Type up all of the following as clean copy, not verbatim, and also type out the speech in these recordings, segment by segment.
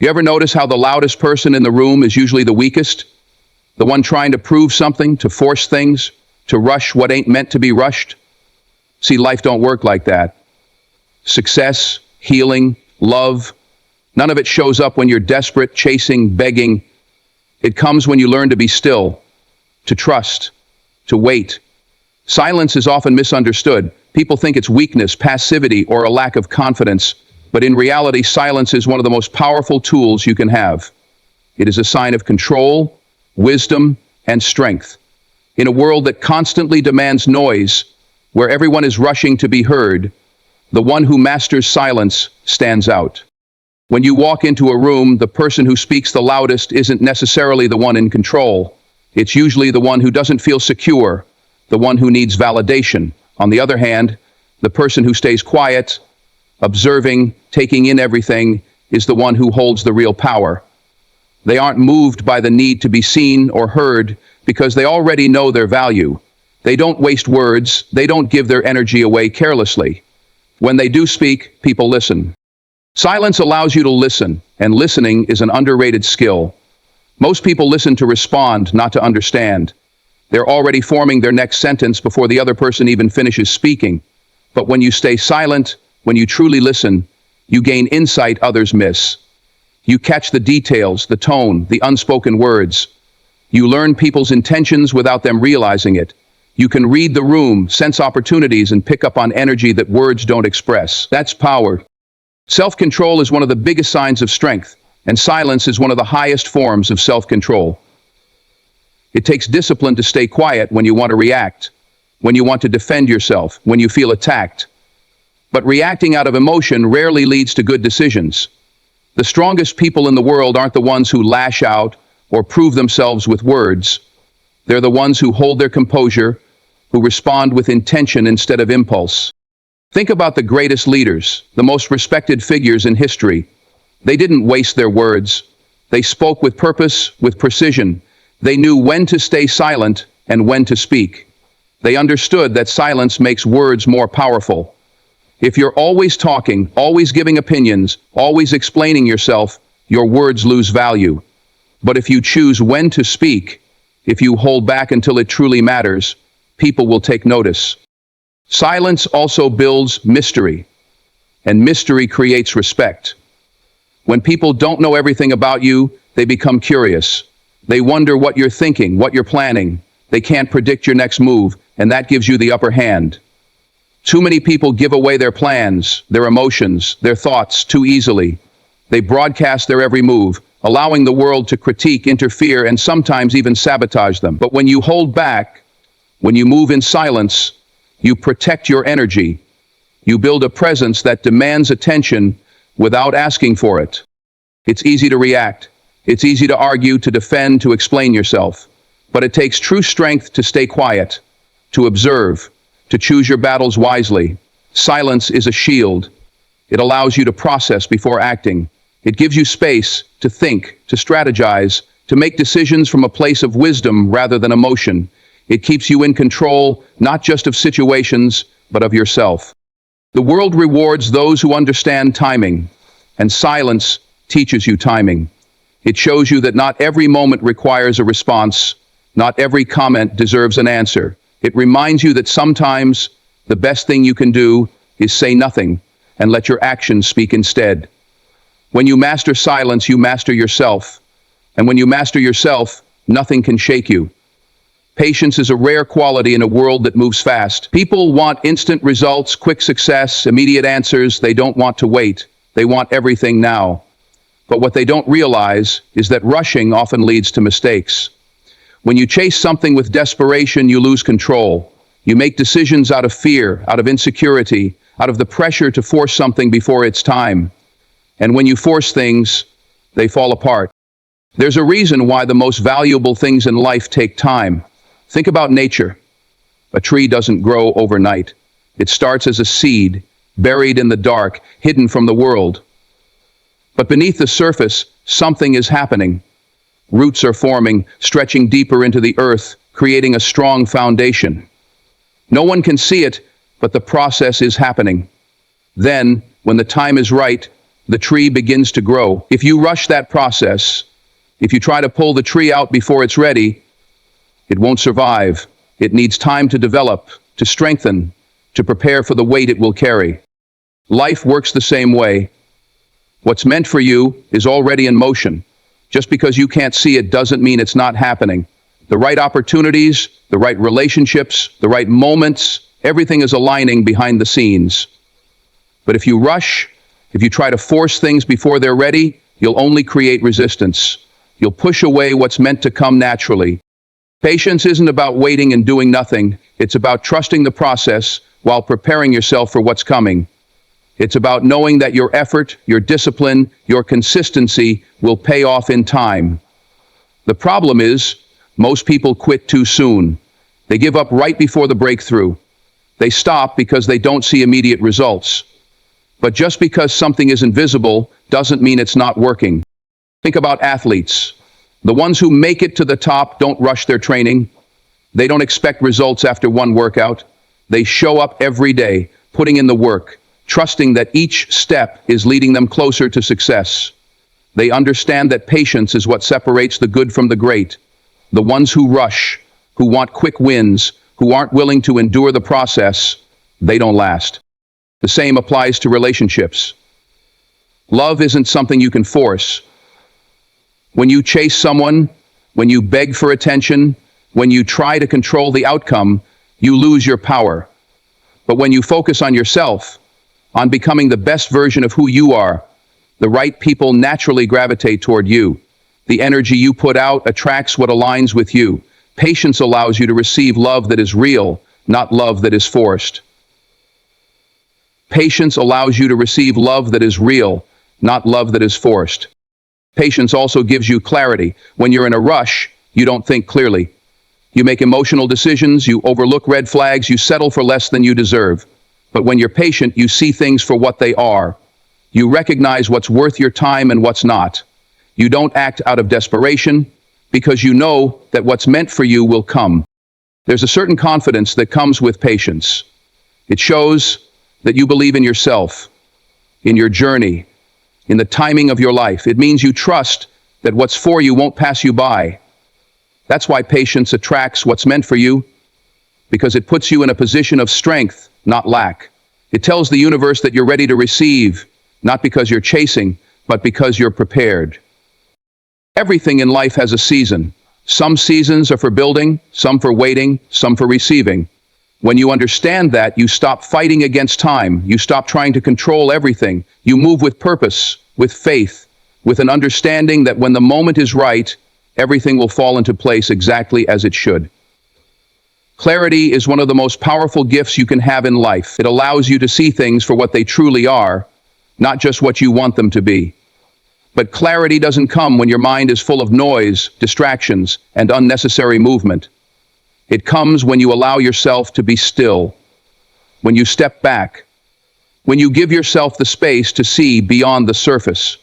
You ever notice how the loudest person in the room is usually the weakest? The one trying to prove something, to force things, to rush what ain't meant to be rushed? See, life don't work like that. Success, healing, love, none of it shows up when you're desperate, chasing, begging. It comes when you learn to be still, to trust, to wait. Silence is often misunderstood. People think it's weakness, passivity, or a lack of confidence. But in reality, silence is one of the most powerful tools you can have. It is a sign of control, wisdom, and strength. In a world that constantly demands noise, where everyone is rushing to be heard, the one who masters silence stands out. When you walk into a room, the person who speaks the loudest isn't necessarily the one in control. It's usually the one who doesn't feel secure, the one who needs validation. On the other hand, the person who stays quiet, observing, taking in everything, is the one who holds the real power. They aren't moved by the need to be seen or heard because they already know their value. They don't waste words, they don't give their energy away carelessly. When they do speak, people listen. Silence allows you to listen, and listening is an underrated skill. Most people listen to respond, not to understand. They're already forming their next sentence before the other person even finishes speaking. But when you stay silent, when you truly listen, you gain insight others miss. You catch the details, the tone, the unspoken words. You learn people's intentions without them realizing it. You can read the room, sense opportunities, and pick up on energy that words don't express. That's power. Self-control is one of the biggest signs of strength, and silence is one of the highest forms of self-control. It takes discipline to stay quiet when you want to react, when you want to defend yourself, when you feel attacked. But reacting out of emotion rarely leads to good decisions. The strongest people in the world aren't the ones who lash out or prove themselves with words. They're the ones who hold their composure, who respond with intention instead of impulse. Think about the greatest leaders, the most respected figures in history. They didn't waste their words. They spoke with purpose, with precision. They knew when to stay silent and when to speak. They understood that silence makes words more powerful. If you're always talking, always giving opinions, always explaining yourself, your words lose value. But if you choose when to speak, if you hold back until it truly matters, people will take notice. Silence also builds mystery, and mystery creates respect. When people don't know everything about you, they become curious. They wonder what you're thinking, what you're planning. They can't predict your next move, and that gives you the upper hand. Too many people give away their plans, their emotions, their thoughts too easily. They broadcast their every move, allowing the world to critique, interfere, and sometimes even sabotage them. But when you hold back, when you move in silence, you protect your energy. You build a presence that demands attention without asking for it. It's easy to react. It's easy to argue, to defend, to explain yourself. But it takes true strength to stay quiet, to observe, to choose your battles wisely. Silence is a shield. It allows you to process before acting. It gives you space to think, to strategize, to make decisions from a place of wisdom rather than emotion. It keeps you in control, not just of situations, but of yourself. The world rewards those who understand timing, and silence teaches you timing. It shows you that not every moment requires a response, not every comment deserves an answer. It reminds you that sometimes the best thing you can do is say nothing and let your actions speak instead. When you master silence, you master yourself. And when you master yourself, nothing can shake you. Patience is a rare quality in a world that moves fast. People want instant results, quick success, immediate answers. They don't want to wait. They want everything now. But what they don't realize is that rushing often leads to mistakes. When you chase something with desperation, you lose control. You make decisions out of fear, out of insecurity, out of the pressure to force something before it's time. And when you force things, they fall apart. There's a reason why the most valuable things in life take time. Think about nature. A tree doesn't grow overnight. It starts as a seed, buried in the dark, hidden from the world. But beneath the surface, something is happening. Roots are forming, stretching deeper into the earth, creating a strong foundation. No one can see it, but the process is happening. Then, when the time is right, the tree begins to grow. If you rush that process, if you try to pull the tree out before it's ready, it won't survive. It needs time to develop, to strengthen, to prepare for the weight it will carry. Life works the same way. What's meant for you is already in motion. Just because you can't see it doesn't mean it's not happening. The right opportunities, the right relationships, the right moments, everything is aligning behind the scenes. But if you rush, if you try to force things before they're ready, you'll only create resistance. You'll push away what's meant to come naturally. Patience isn't about waiting and doing nothing. It's about trusting the process while preparing yourself for what's coming. It's about knowing that your effort, your discipline, your consistency will pay off in time. The problem is, most people quit too soon. They give up right before the breakthrough. They stop because they don't see immediate results. But just because something isn't visible doesn't mean it's not working. Think about athletes. The ones who make it to the top don't rush their training. They don't expect results after one workout. They show up every day, putting in the work, trusting that each step is leading them closer to success. They understand that patience is what separates the good from the great. The ones who rush, who want quick wins, who aren't willing to endure the process, they don't last. The same applies to relationships. Love isn't something you can force. When you chase someone, when you beg for attention, when you try to control the outcome, you lose your power. But when you focus on yourself, on becoming the best version of who you are, the right people naturally gravitate toward you. The energy you put out attracts what aligns with you. Patience allows you to receive love that is real, not love that is forced. Patience allows you to receive love that is real, not love that is forced. Patience also gives you clarity. When you're in a rush, you don't think clearly. You make emotional decisions, you overlook red flags, you settle for less than you deserve. But when you're patient, you see things for what they are. You recognize what's worth your time and what's not. You don't act out of desperation, because you know that what's meant for you will come. There's a certain confidence that comes with patience. It shows that you believe in yourself, in your journey, in the timing of your life. It means you trust that what's for you won't pass you by. That's why patience attracts what's meant for you, because it puts you in a position of strength, not lack. It tells the universe that you're ready to receive, not because you're chasing, but because you're prepared. Everything in life has a season. Some seasons are for building, some for waiting, some for receiving. When you understand that, you stop fighting against time. You stop trying to control everything. You move with purpose, with faith, with an understanding that when the moment is right, everything will fall into place exactly as it should. Clarity is one of the most powerful gifts you can have in life. It allows you to see things for what they truly are, not just what you want them to be. But clarity doesn't come when your mind is full of noise, distractions, and unnecessary movement. It comes when you allow yourself to be still, when you step back, when you give yourself the space to see beyond the surface.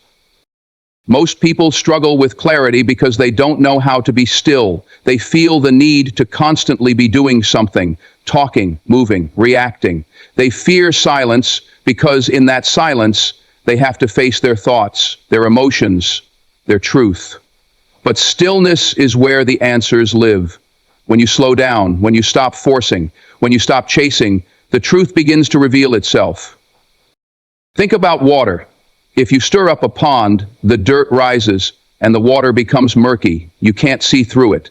Most people struggle with clarity because they don't know how to be still. They feel the need to constantly be doing something, talking, moving, reacting. They fear silence because in that silence, they have to face their thoughts, their emotions, their truth. But stillness is where the answers live. When you slow down, when you stop forcing, when you stop chasing, the truth begins to reveal itself. Think about water. If you stir up a pond, the dirt rises and the water becomes murky. You can't see through it.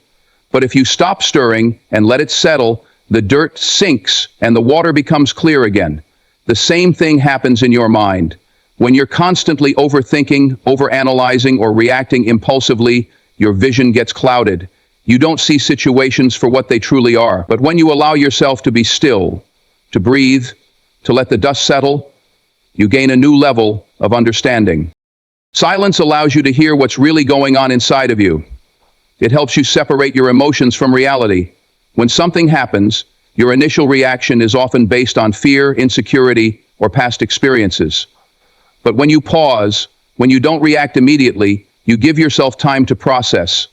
But if you stop stirring and let it settle, the dirt sinks and the water becomes clear again. The same thing happens in your mind. When you're constantly overthinking, overanalyzing, or reacting impulsively, your vision gets clouded. You don't see situations for what they truly are. But when you allow yourself to be still, to breathe, to let the dust settle, you gain a new level of understanding. Silence allows you to hear what's really going on inside of you. It helps you separate your emotions from reality. When something happens, your initial reaction is often based on fear, insecurity, or past experiences. But when you pause, when you don't react immediately, you give yourself time to process.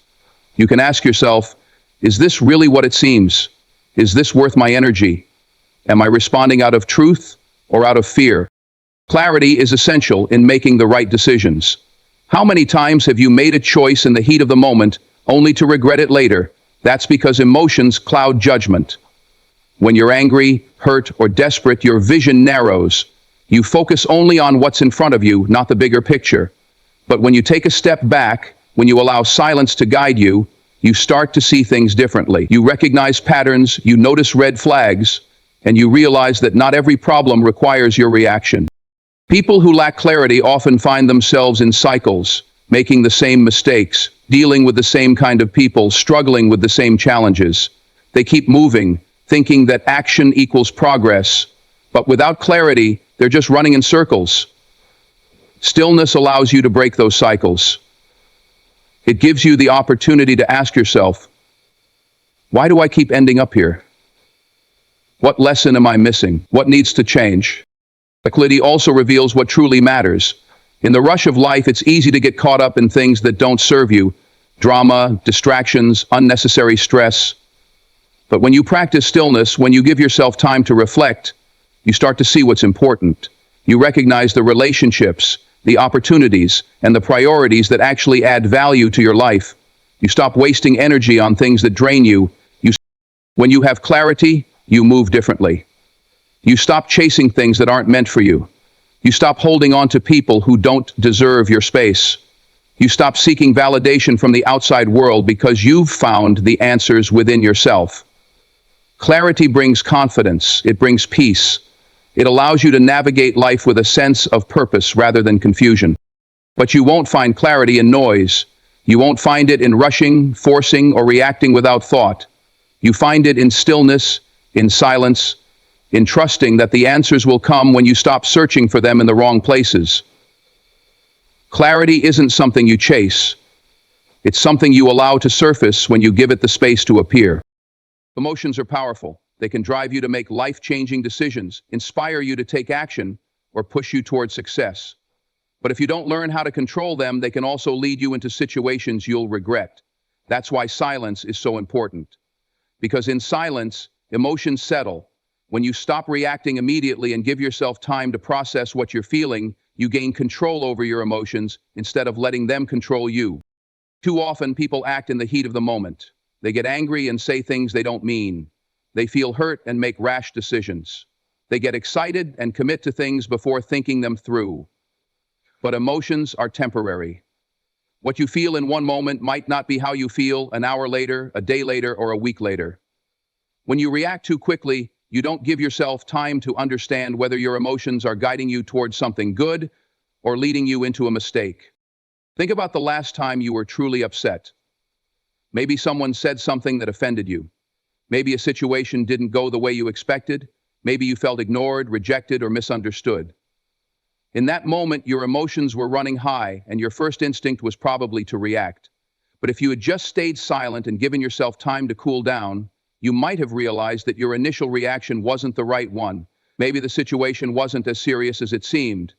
You can ask yourself, is this really what it seems? Is this worth my energy? Am I responding out of truth or out of fear? Clarity is essential in making the right decisions. How many times have you made a choice in the heat of the moment only to regret it later? That's because emotions cloud judgment. When you're angry, hurt, or desperate, your vision narrows. You focus only on what's in front of you, not the bigger picture. But when you take a step back, when you allow silence to guide you, you start to see things differently. You recognize patterns, you notice red flags, and you realize that not every problem requires your reaction. People who lack clarity often find themselves in cycles, making the same mistakes, dealing with the same kind of people, struggling with the same challenges. They keep moving, thinking that action equals progress, but without clarity, they're just running in circles. Stillness allows you to break those cycles. It gives you the opportunity to ask yourself, why do I keep ending up here? What lesson am I missing? What needs to change? Clarity also reveals what truly matters. In the rush of life, it's easy to get caught up in things that don't serve you. Drama, distractions, unnecessary stress. But when you practice stillness, when you give yourself time to reflect, you start to see what's important. You recognize the relationships, the opportunities, and the priorities that actually add value to your life. You stop wasting energy on things that drain you. When you have clarity, you move differently. You stop chasing things that aren't meant for you. You stop holding on to people who don't deserve your space. You stop seeking validation from the outside world because you've found the answers within yourself. Clarity brings confidence. It brings peace. It allows you to navigate life with a sense of purpose rather than confusion. But you won't find clarity in noise. You won't find it in rushing, forcing, or reacting without thought. You find it in stillness, in silence, in trusting that the answers will come when you stop searching for them in the wrong places. Clarity isn't something you chase. It's something you allow to surface when you give it the space to appear. Emotions are powerful. They can drive you to make life-changing decisions, inspire you to take action, or push you toward success. But if you don't learn how to control them, they can also lead you into situations you'll regret. That's why silence is so important. Because in silence, emotions settle. When you stop reacting immediately and give yourself time to process what you're feeling, you gain control over your emotions instead of letting them control you. Too often, people act in the heat of the moment. They get angry and say things they don't mean. They feel hurt and make rash decisions. They get excited and commit to things before thinking them through. But emotions are temporary. What you feel in one moment might not be how you feel an hour later, a day later, or a week later. When you react too quickly, you don't give yourself time to understand whether your emotions are guiding you towards something good or leading you into a mistake. Think about the last time you were truly upset. Maybe someone said something that offended you. Maybe a situation didn't go the way you expected. Maybe you felt ignored, rejected, or misunderstood. In that moment, your emotions were running high, and your first instinct was probably to react. But if you had just stayed silent and given yourself time to cool down, you might have realized that your initial reaction wasn't the right one. Maybe the situation wasn't as serious as it seemed.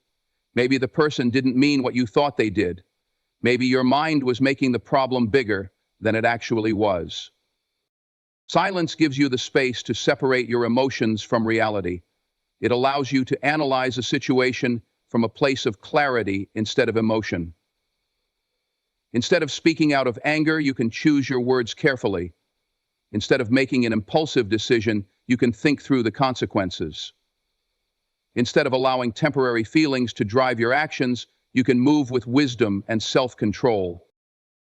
Maybe the person didn't mean what you thought they did. Maybe your mind was making the problem bigger than it actually was. Silence gives you the space to separate your emotions from reality. It allows you to analyze a situation from a place of clarity instead of emotion. Instead of speaking out of anger, you can choose your words carefully. Instead of making an impulsive decision, you can think through the consequences. Instead of allowing temporary feelings to drive your actions, you can move with wisdom and self-control.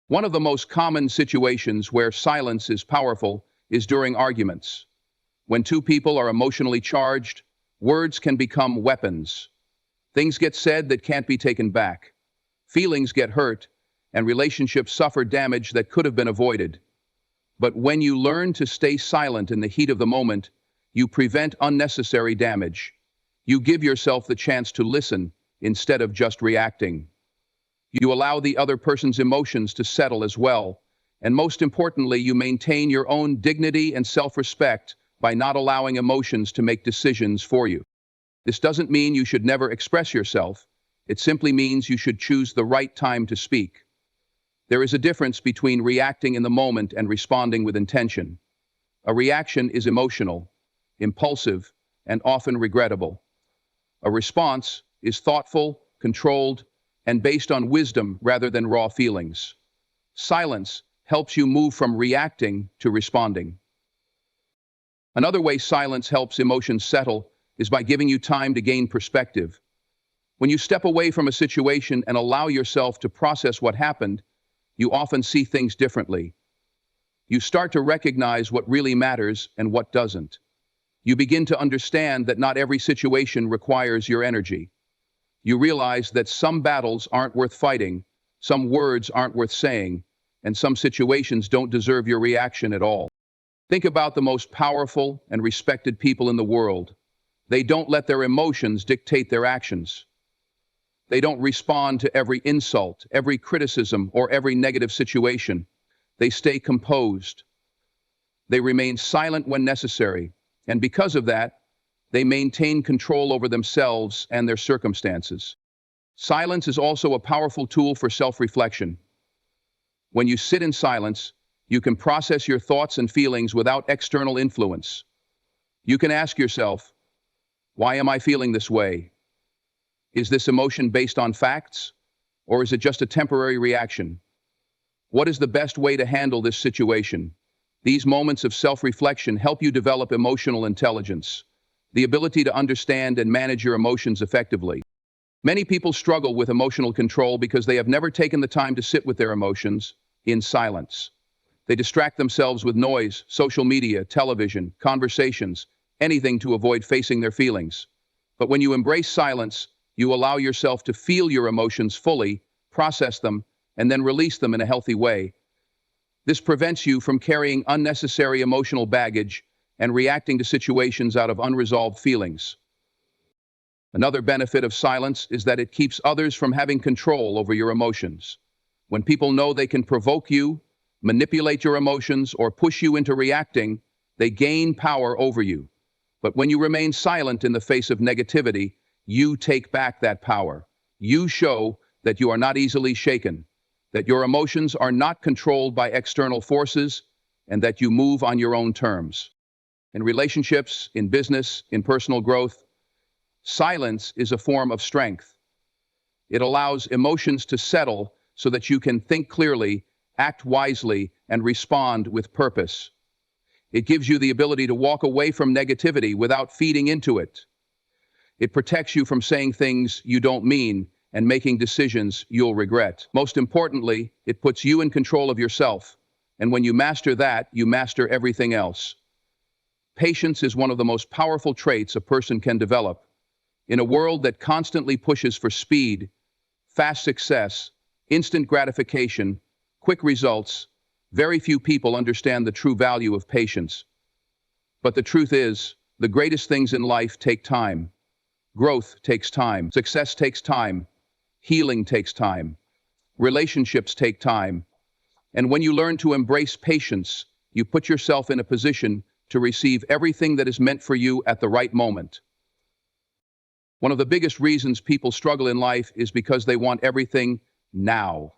One of the most common situations where silence is powerful is during arguments. When two people are emotionally charged, words can become weapons. Things get said that can't be taken back. Feelings get hurt, and relationships suffer damage that could have been avoided. But when you learn to stay silent in the heat of the moment, you prevent unnecessary damage. You give yourself the chance to listen instead of just reacting. You allow the other person's emotions to settle as well. And most importantly, you maintain your own dignity and self-respect by not allowing emotions to make decisions for you. This doesn't mean you should never express yourself. It simply means you should choose the right time to speak. There is a difference between reacting in the moment and responding with intention. A reaction is emotional, impulsive, and often regrettable. A response is thoughtful, controlled, and based on wisdom rather than raw feelings. Silence helps you move from reacting to responding. Another way silence helps emotions settle is by giving you time to gain perspective. When you step away from a situation and allow yourself to process what happened, you often see things differently. You start to recognize what really matters and what doesn't. You begin to understand that not every situation requires your energy. You realize that some battles aren't worth fighting, some words aren't worth saying, and some situations don't deserve your reaction at all. Think about the most powerful and respected people in the world. They don't let their emotions dictate their actions. They don't respond to every insult, every criticism, or every negative situation. They stay composed. They remain silent when necessary, and because of that, they maintain control over themselves and their circumstances. Silence is also a powerful tool for self-reflection. When you sit in silence, you can process your thoughts and feelings without external influence. You can ask yourself, why am I feeling this way? Is this emotion based on facts, or is it just a temporary reaction? What is the best way to handle this situation? These moments of self-reflection help you develop emotional intelligence, the ability to understand and manage your emotions effectively. Many people struggle with emotional control because they have never taken the time to sit with their emotions in silence. They distract themselves with noise, social media, television, conversations, anything to avoid facing their feelings. But when you embrace silence, you allow yourself to feel your emotions fully, process them, and then release them in a healthy way. This prevents you from carrying unnecessary emotional baggage and reacting to situations out of unresolved feelings. Another benefit of silence is that it keeps others from having control over your emotions. When people know they can provoke you, manipulate your emotions, or push you into reacting, they gain power over you. But when you remain silent in the face of negativity, you take back that power. You show that you are not easily shaken, that your emotions are not controlled by external forces, and that you move on your own terms. In relationships, in business, in personal growth, silence is a form of strength. It allows emotions to settle so that you can think clearly, act wisely, and respond with purpose. It gives you the ability to walk away from negativity without feeding into it. It protects you from saying things you don't mean and making decisions you'll regret. Most importantly, it puts you in control of yourself. And when you master that, you master everything else. Patience is one of the most powerful traits a person can develop. In a world that constantly pushes for speed, fast success, instant gratification, quick results, very few people understand the true value of patience. But the truth is, the greatest things in life take time. Growth takes time. Success takes time. Healing takes time. Relationships take time. And when you learn to embrace patience, you put yourself in a position to receive everything that is meant for you at the right moment. One of the biggest reasons people struggle in life is because they want everything now.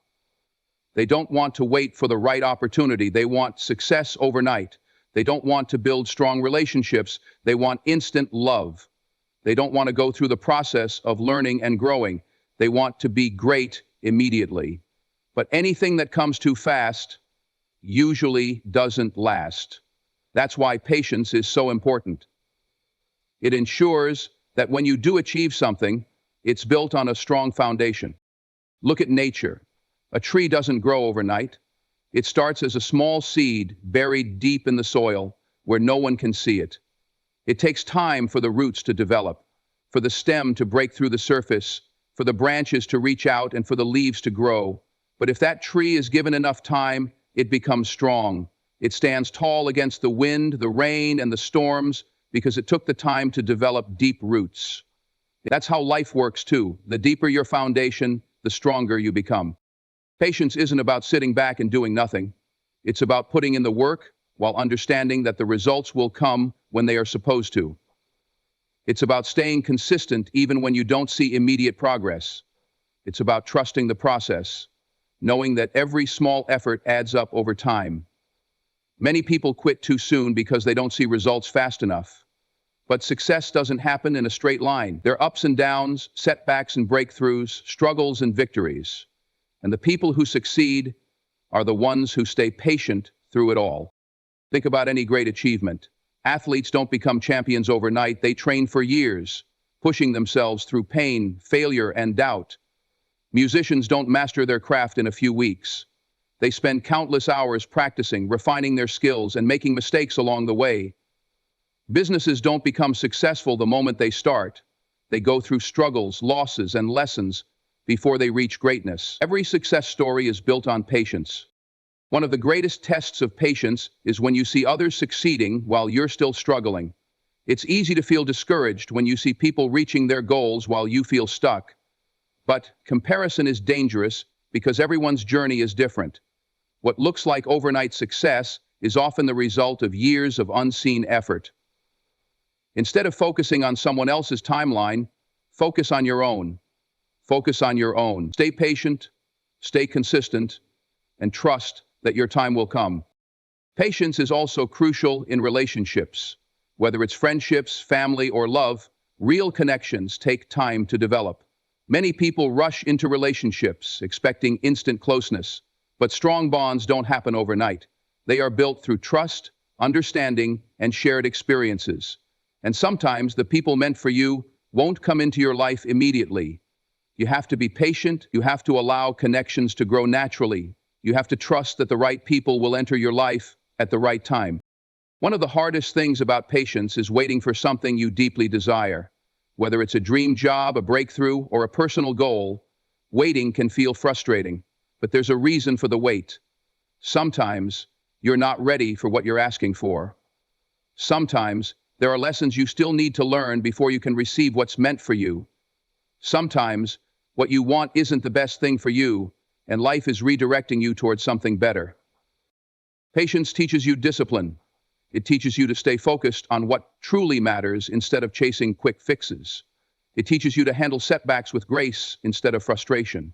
They don't want to wait for the right opportunity. They want success overnight. They don't want to build strong relationships. They want instant love. They don't want to go through the process of learning and growing. They want to be great immediately. But anything that comes too fast usually doesn't last. That's why patience is so important. It ensures that when you do achieve something, it's built on a strong foundation. Look at nature. A tree doesn't grow overnight. It starts as a small seed buried deep in the soil where no one can see it. It takes time for the roots to develop, for the stem to break through the surface, for the branches to reach out, and for the leaves to grow. But if that tree is given enough time, it becomes strong. It stands tall against the wind, the rain, and the storms because it took the time to develop deep roots. That's how life works too. The deeper your foundation, the stronger you become. Patience isn't about sitting back and doing nothing. It's about putting in the work while understanding that the results will come when they are supposed to. It's about staying consistent even when you don't see immediate progress. It's about trusting the process, knowing that every small effort adds up over time. Many people quit too soon because they don't see results fast enough. But success doesn't happen in a straight line. There are ups and downs, setbacks and breakthroughs, struggles and victories. And the people who succeed are the ones who stay patient through it all. Think about any great achievement. Athletes don't become champions overnight. They train for years, pushing themselves through pain, failure, and doubt. Musicians don't master their craft in a few weeks. They spend countless hours practicing, refining their skills, and making mistakes along the way. Businesses don't become successful the moment they start. They go through struggles, losses, and lessons before they reach greatness. Every success story is built on patience. One of the greatest tests of patience is when you see others succeeding while you're still struggling. It's easy to feel discouraged when you see people reaching their goals while you feel stuck. But comparison is dangerous because everyone's journey is different. What looks like overnight success is often the result of years of unseen effort. Instead of focusing on someone else's timeline, focus on your own. Focus on your own. Stay patient, stay consistent, and trust that your time will come. Patience is also crucial in relationships. Whether it's friendships, family, or love, real connections take time to develop. Many people rush into relationships expecting instant closeness, but strong bonds don't happen overnight. They are built through trust, understanding, and shared experiences. And sometimes the people meant for you won't come into your life immediately. You have to be patient. You have to allow connections to grow naturally. You have to trust that the right people will enter your life at the right time. One of the hardest things about patience is waiting for something you deeply desire. Whether it's a dream job, a breakthrough, or a personal goal, waiting can feel frustrating, but there's a reason for the wait. Sometimes you're not ready for what you're asking for. Sometimes there are lessons you still need to learn before you can receive what's meant for you. Sometimes what you want isn't the best thing for you, and life is redirecting you towards something better. Patience teaches you discipline. It teaches you to stay focused on what truly matters instead of chasing quick fixes. It teaches you to handle setbacks with grace instead of frustration.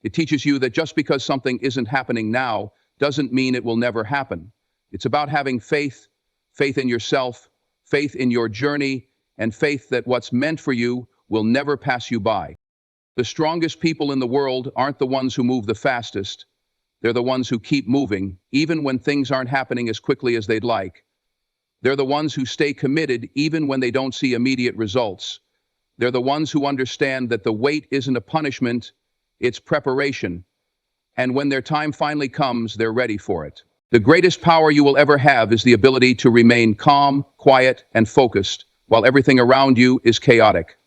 It teaches you that just because something isn't happening now doesn't mean it will never happen. It's about having faith, faith in yourself, faith in your journey, and faith that what's meant for you will never pass you by. The strongest people in the world aren't the ones who move the fastest. They're the ones who keep moving, even when things aren't happening as quickly as they'd like. They're the ones who stay committed even when they don't see immediate results. They're the ones who understand that the wait isn't a punishment, it's preparation. And when their time finally comes, they're ready for it. The greatest power you will ever have is the ability to remain calm, quiet, and focused while everything around you is chaotic.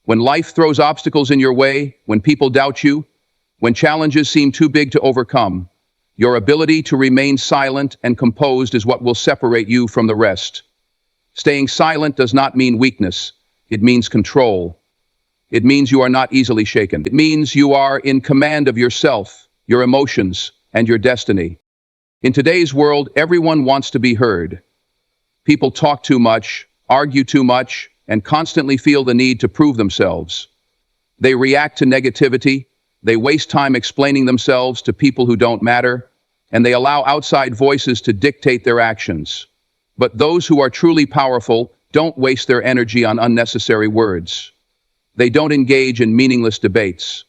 When life throws obstacles in your way, when people doubt you, when challenges seem too big to overcome, your ability to remain silent and composed is what will separate you from the rest. Staying silent does not mean weakness. It means control. It means you are not easily shaken. It means you are in command of yourself, your emotions, and your destiny. In today's world, everyone wants to be heard. People talk too much, argue too much, and constantly feel the need to prove themselves. They react to negativity, they waste time explaining themselves to people who don't matter, and they allow outside voices to dictate their actions. But those who are truly powerful don't waste their energy on unnecessary words. They don't engage in meaningless debates.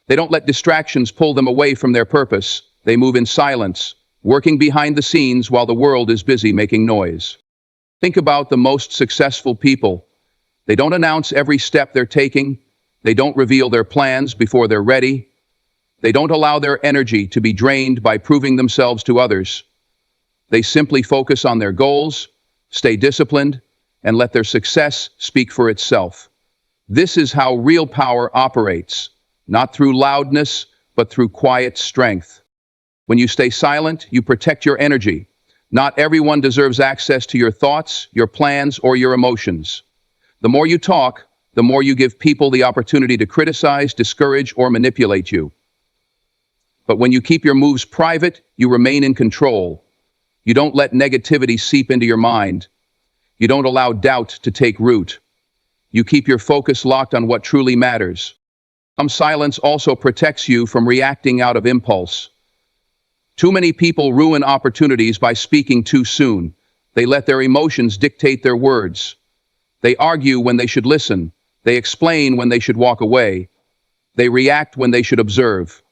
They don't let distractions pull them away from their purpose. They move in silence, working behind the scenes while the world is busy making noise. Think about the most successful people. They don't announce every step they're taking. They don't reveal their plans before they're ready. They don't allow their energy to be drained by proving themselves to others. They simply focus on their goals, stay disciplined, and let their success speak for itself. This is how real power operates, not through loudness, but through quiet strength. When you stay silent, you protect your energy. Not everyone deserves access to your thoughts, your plans, or your emotions. The more you talk, the more you give people the opportunity to criticize, discourage, or manipulate you. But when you keep your moves private, you remain in control. You don't let negativity seep into your mind. You don't allow doubt to take root. You keep your focus locked on what truly matters. Silence also protects you from reacting out of impulse. Too many people ruin opportunities by speaking too soon. They let their emotions dictate their words. They argue when they should listen. They explain when they should walk away. They react when they should observe.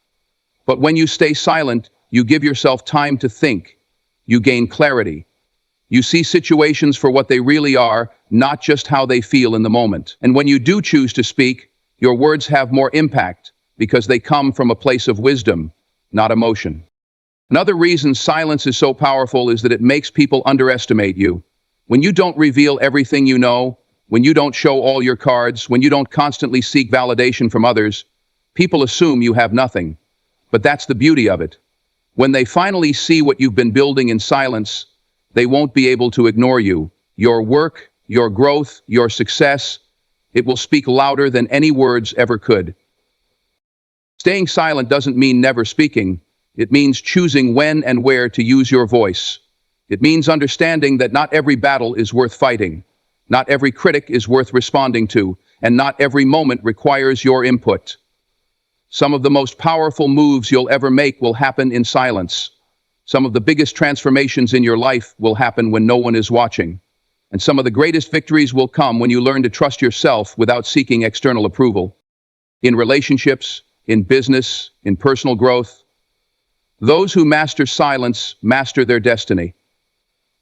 But when you stay silent, you give yourself time to think. You gain clarity. You see situations for what they really are, not just how they feel in the moment. And when you do choose to speak, your words have more impact because they come from a place of wisdom, not emotion. Another reason silence is so powerful is that it makes people underestimate you. When you don't reveal everything you know, when you don't show all your cards, when you don't constantly seek validation from others, people assume you have nothing. But that's the beauty of it. When they finally see what you've been building in silence, they won't be able to ignore you. Your work, your growth, your success, it will speak louder than any words ever could. Staying silent doesn't mean never speaking. It means choosing when and where to use your voice. It means understanding that not every battle is worth fighting. Not every critic is worth responding to, and not every moment requires your input. Some of the most powerful moves you'll ever make will happen in silence. Some of the biggest transformations in your life will happen when no one is watching. And some of the greatest victories will come when you learn to trust yourself without seeking external approval. In relationships, in business, in personal growth, those who master silence master their destiny.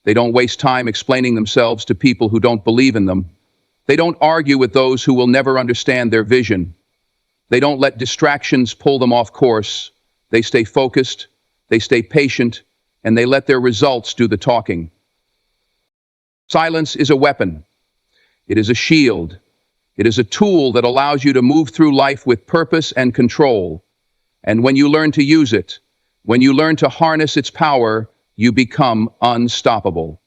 They don't waste time explaining themselves to people who don't believe in them. They don't argue with those who will never understand their vision. They don't let distractions pull them off course. They stay focused, they stay patient, and they let their results do the talking. Silence is a weapon. It is a shield. It is a tool that allows you to move through life with purpose and control. And when you learn to use it, when you learn to harness its power, you become unstoppable.